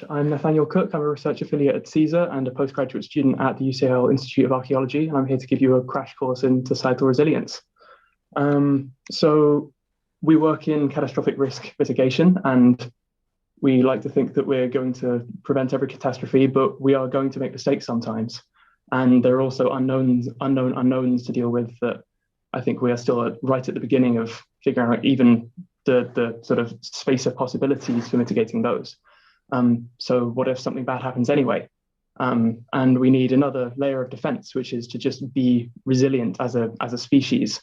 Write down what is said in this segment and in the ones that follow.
I'm Nathaniel Cooke. I'm a research affiliate at CSER and a postgraduate student at the UCL Institute of Archaeology, and I'm here to give you a crash course in societal resilience. So we work in catastrophic risk mitigation, and we like to think that we're going to prevent every catastrophe, but we are going to make mistakes sometimes. And there are also unknown unknowns to deal with that I think we are still right at the beginning of figuring out even the sort of space of possibilities for mitigating those. So what if something bad happens anyway? And we need another layer of defense, which is to just be resilient as a species,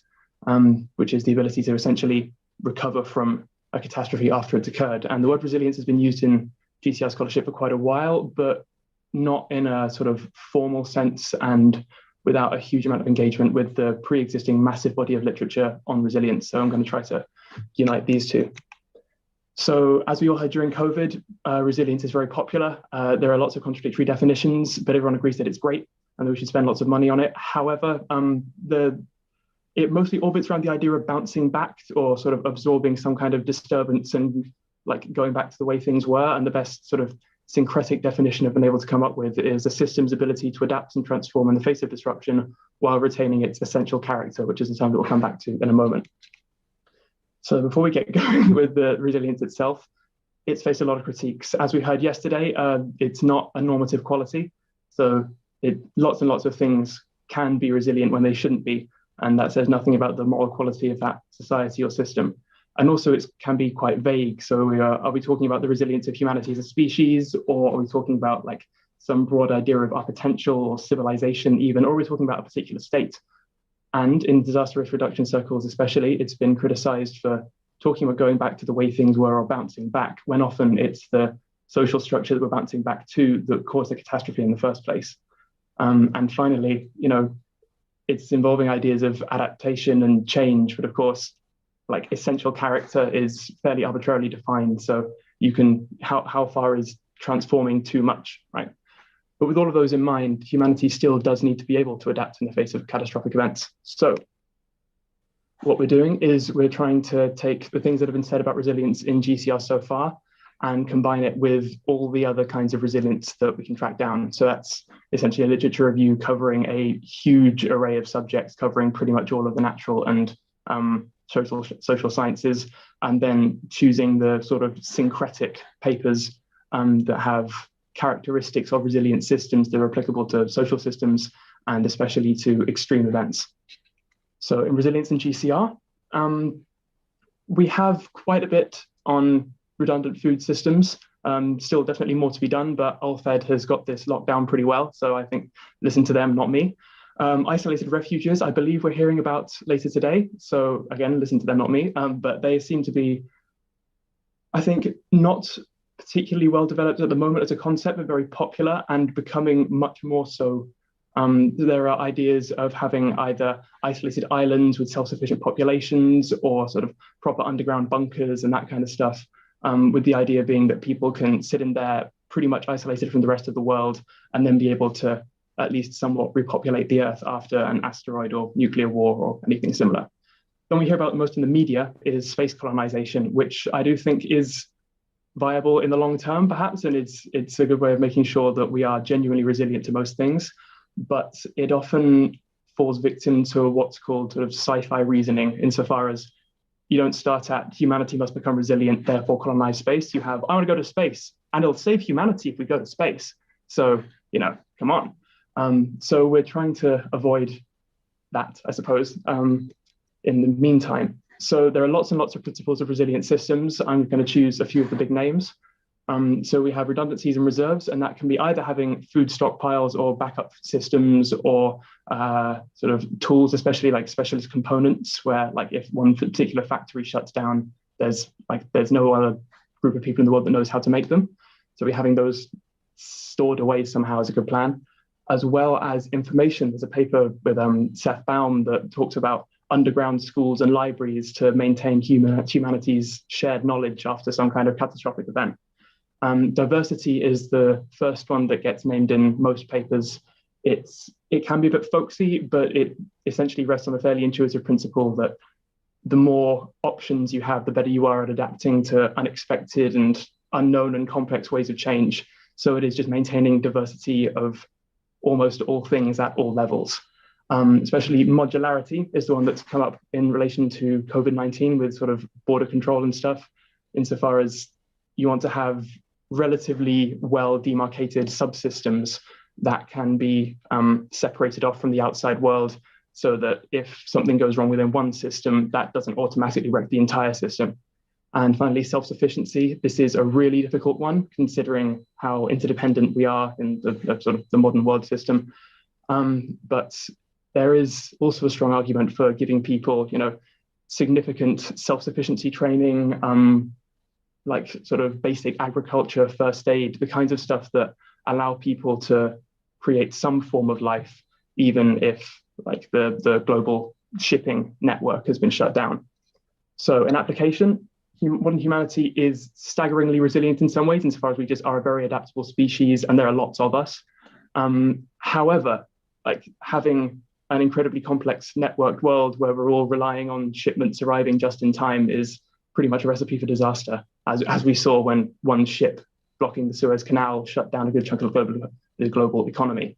which is the ability to essentially recover from a catastrophe after it's occurred. And the word resilience has been used in GCR scholarship for quite a while, but not in a sort of formal sense and without a huge amount of engagement with the pre-existing massive body of literature on resilience. So I'm going to try to unite these two. So as we all heard during COVID, resilience is very popular. There are lots of contradictory definitions, but everyone agrees that it's great and that we should spend lots of money on it. However, it mostly orbits around the idea of bouncing back or sort of absorbing some kind of disturbance and like going back to the way things were. And the best sort of syncretic definition I've been able to come up with is a system's ability to adapt and transform in the face of disruption while retaining its essential character, which is a term that we'll come back to in a moment. So before we get going with the resilience itself, it's faced a lot of critiques. As we heard yesterday, it's not a normative quality. So lots and lots of things can be resilient when they shouldn't be. And that says nothing about the moral quality of that society or system. And also it can be quite vague. So are we talking about the resilience of humanity as a species, or are we talking about like some broad idea of our potential or civilization even, or are we talking about a particular state? And in disaster risk reduction circles especially, it's been criticized for talking about going back to the way things were or bouncing back, when often it's the social structure that we're bouncing back to that caused the catastrophe in the first place. And finally, it's involving ideas of adaptation and change, but of course, like essential character is fairly arbitrarily defined. So you can, how far is transforming too much, right? But with all of those in mind, humanity still does need to be able to adapt in the face of catastrophic events. So what we're doing is we're trying to take the things that have been said about resilience in GCR so far and combine it with all the other kinds of resilience that we can track down. So that's essentially a literature review covering a huge array of subjects, covering pretty much all of the natural and social sciences, and then choosing the sort of syncretic papers that have characteristics of resilient systems that are applicable to social systems and especially to extreme events. So in resilience in GCR, we have quite a bit on redundant food systems. Still definitely more to be done, but Alfed has got this locked down pretty well. So I think listen to them, not me. Isolated refuges, I believe we're hearing about later today. So again, listen to them, not me. But they seem to be, I think, not particularly well developed at the moment as a concept, but very popular and becoming much more so. There are ideas of having either isolated islands with self-sufficient populations or sort of proper underground bunkers and that kind of stuff, with the idea being that people can sit in there pretty much isolated from the rest of the world and then be able to at least somewhat repopulate the Earth after an asteroid or nuclear war or anything similar. Then we hear about most in the media is space colonization, which I do think is viable in the long term, perhaps, and it's a good way of making sure that we are genuinely resilient to most things, but it often falls victim to what's called sort of sci-fi reasoning, insofar as you don't start at humanity must become resilient, therefore colonize space. You have, I want to go to space, and it'll save humanity if we go to space. So, come on. So we're trying to avoid that, I suppose, in the meantime. So there are lots and lots of principles of resilient systems. I'm going to choose a few of the big names. So we have redundancies and reserves, and that can be either having food stockpiles or backup systems or sort of tools, especially like specialist components, where like if one particular factory shuts down, there's no other group of people in the world that knows how to make them. So we're having those stored away somehow is a good plan, as well as information. There's a paper with Seth Baum that talks about underground schools and libraries to maintain humanity's shared knowledge after some kind of catastrophic event. Diversity is the first one that gets named in most papers. It can be a bit folksy, but it essentially rests on a fairly intuitive principle that the more options you have, the better you are at adapting to unexpected and unknown and complex ways of change. So it is just maintaining diversity of almost all things at all levels. Especially modularity is the one that's come up in relation to COVID-19 with sort of border control and stuff, insofar as you want to have relatively well demarcated subsystems that can be separated off from the outside world, so that if something goes wrong within one system, that doesn't automatically wreck the entire system. And finally, self-sufficiency. This is a really difficult one, considering how interdependent we are in the sort of the modern world system. But there is also a strong argument for giving people, significant self-sufficiency training, like sort of basic agriculture, first aid, the kinds of stuff that allow people to create some form of life, even if like the global shipping network has been shut down. So in application, modern humanity is staggeringly resilient in some ways, insofar as we just are a very adaptable species and there are lots of us. However, like having an incredibly complex networked world where we're all relying on shipments arriving just in time is pretty much a recipe for disaster, as we saw when one ship blocking the Suez Canal shut down a good chunk of the global economy.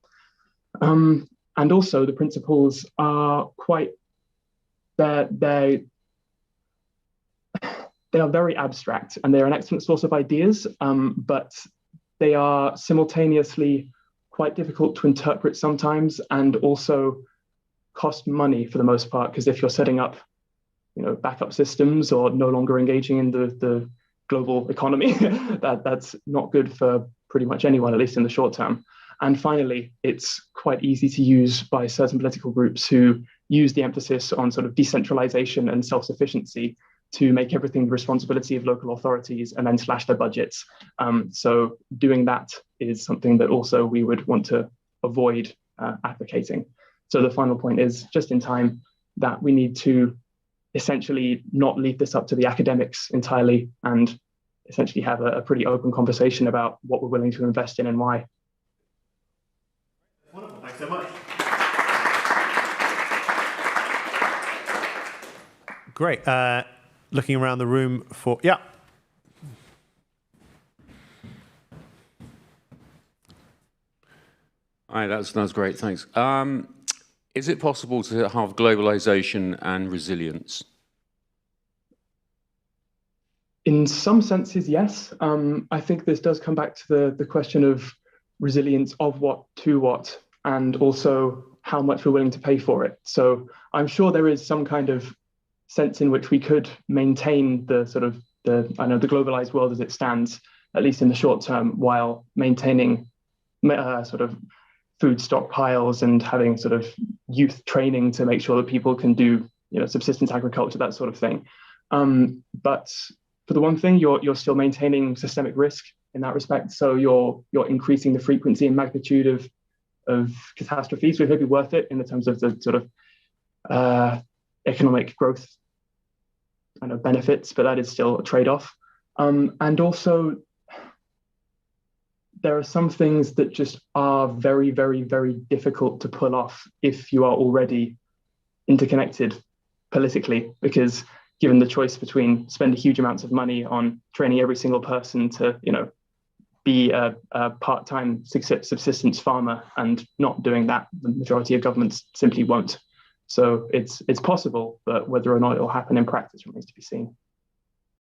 And also the principles are quite, they are very abstract, and they're an excellent source of ideas, but they are simultaneously quite difficult to interpret sometimes, and also cost money for the most part, because if you're setting up backup systems or no longer engaging in the global economy, that's not good for pretty much anyone, at least in the short term. And finally, it's quite easy to use by certain political groups who use the emphasis on sort of decentralization and self-sufficiency to make everything the responsibility of local authorities and then slash their budgets. So doing that is something that also we would want to avoid advocating. So the final point is, just in time, that we need to essentially not leave this up to the academics entirely, and essentially have a pretty open conversation about what we're willing to invest in and why. Wonderful, thanks so much. Great. Looking around the room for, yeah. Hi, that was great, thanks. Is it possible to have globalization and resilience? In some senses, yes. I think this does come back to the question of resilience of what to what, and also how much we're willing to pay for it. So I'm sure there is some kind of sense in which we could maintain the globalized world as it stands, at least in the short term, while maintaining sort of food stockpiles and having sort of youth training to make sure that people can do subsistence agriculture, that sort of thing. But for the one thing, you're still maintaining systemic risk in that respect. So you're increasing the frequency and magnitude of catastrophes, which may be worth it in the terms of the sort of economic growth benefits, but that is still a trade-off. And also, there are some things that just are very, very, very difficult to pull off if you are already interconnected politically, because given the choice between spending huge amounts of money on training every single person to, be a part-time subsistence farmer and not doing that, the majority of governments simply won't. So it's possible, but whether or not it will happen in practice remains to be seen.